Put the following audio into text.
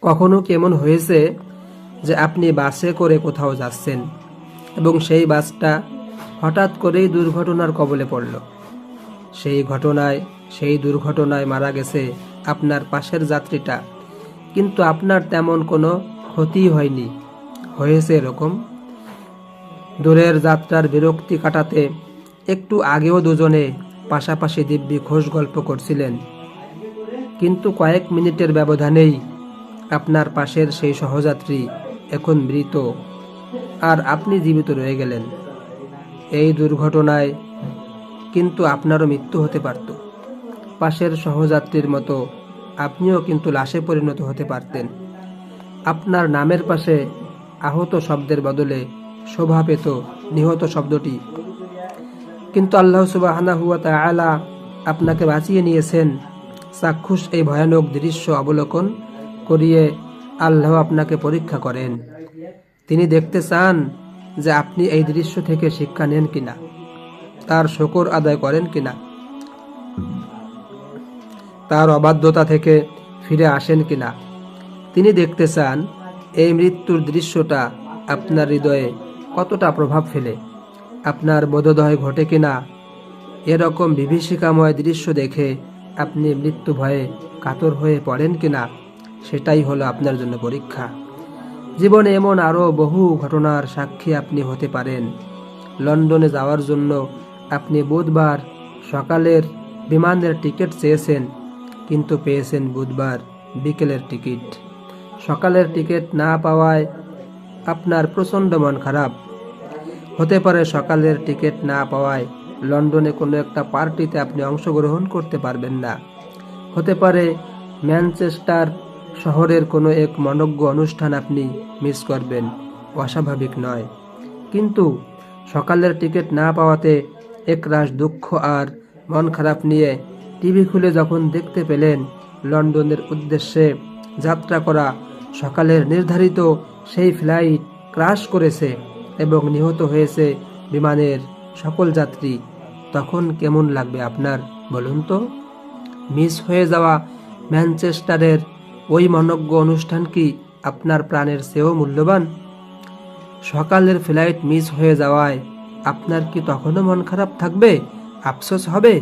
কখনো কেমন হয়েছে যে আপনি বাসে করে কোথাও যাচ্ছেন এবং সেই বাসটা হঠাৎ করেই দুর্ঘটনার কবলে পড়ল। সেই দুর্ঘটনায় মারা গেছে আপনার পাশের যাত্রীটা, কিন্তু আপনার তেমন কোনো ক্ষতি হয়নি। হয়েছে এরকম, দূরের যাত্রার বিরক্তি কাটাতে একটু আগেও দুজনে পাশাপাশি দিব্যি খোশ গল্প করছিলেন, কিন্তু কয়েক মিনিটের ব্যবধানেই আপনার পাশের সেই সহযাত্রী এখন মৃত আর আপনি জীবিত রয়ে গেলেন। এই দুর্ঘটনায় কিন্তু আপনারও মৃত্যু হতে পারত। পাশের সহযাত্রীর মতো আপনিও কিন্তু লাশে পরিণত হতে পারতেন। আপনার নামের পাশে আহত শব্দের বদলে শোভা পেত নিহত শব্দটি। কিন্তু আল্লাহ সুবহানাহু ওয়া তাআলা আপনাকে বাঁচিয়ে নিয়েছেন। চাক্ষুষ এই ভয়ানক দৃশ্য অবলোকন করিয়ে আল্লাহ আপনাকে পরীক্ষা করেন। তিনি দেখতে চান যে আপনি এই দৃশ্য থেকে শিক্ষা নেন কিনা, তার শুকর আদায় করেন কিনা, তার অবাধ্যতা থেকে ফিরে আসেন কিনা। তিনি দেখতে চান এই মৃত্যুর দৃশ্যটা আপনার হৃদয়ে কতটা প্রভাব ফেলে, আপনার বোধোদয় ঘটে কিনা। এরকম বিভীষিকাময় দৃশ্য দেখে আপনি মৃত্যু ভয়ে কাতর হয়ে পড়েন কিনা, সেটাই হলো আপনার জন্য পরীক্ষা। জীবনে এমন আরও বহু ঘটনার সাক্ষী আপনি হতে পারেন। লন্ডনে যাওয়ার জন্য আপনি বুধবার সকালের বিমানের টিকিট চেয়েছেন, কিন্তু পেয়েছেন বুধবার বিকেলের টিকিট। সকালের টিকিট না পাওয়ায় আপনার প্রচণ্ড মন খারাপ। হতে পারে সকালের টিকিট না পাওয়ায় লন্ডনে কোনো একটা পার্টিতে আপনি অংশগ্রহণ করতে পারবেন না। হতে পারে ম্যানচেস্টার শহরের কোনো এক মনোজ্ঞ অনুষ্ঠান আপনি মিস করবেন। অস্বাভাবিক নয়, কিন্তু সকালের টিকিট না পাওয়াতে একরাশ দুঃখ আর মন খারাপ নিয়ে টিভি খুলে যখন দেখতে পেলেন লন্ডনের উদ্দেশ্যে যাত্রা করা সকালের নির্ধারিত সেই ফ্লাইট ক্র্যাশ করেছে এবং নিহত হয়েছে বিমানের সকল যাত্রী, তখন কেমন লাগবে আপনার বলুন তো? মিস হয়ে যাওয়া ম্যানচেস্টারের ওই মনোজ্ঞ অনুষ্ঠান কি আপনার প্রাণের চেয়েও মূল্যবান? সকালের ফ্লাইট মিস হয়ে যাওয়ায় আপনার কি তখনও মন খারাপ থাকবে, আফসোস হবে?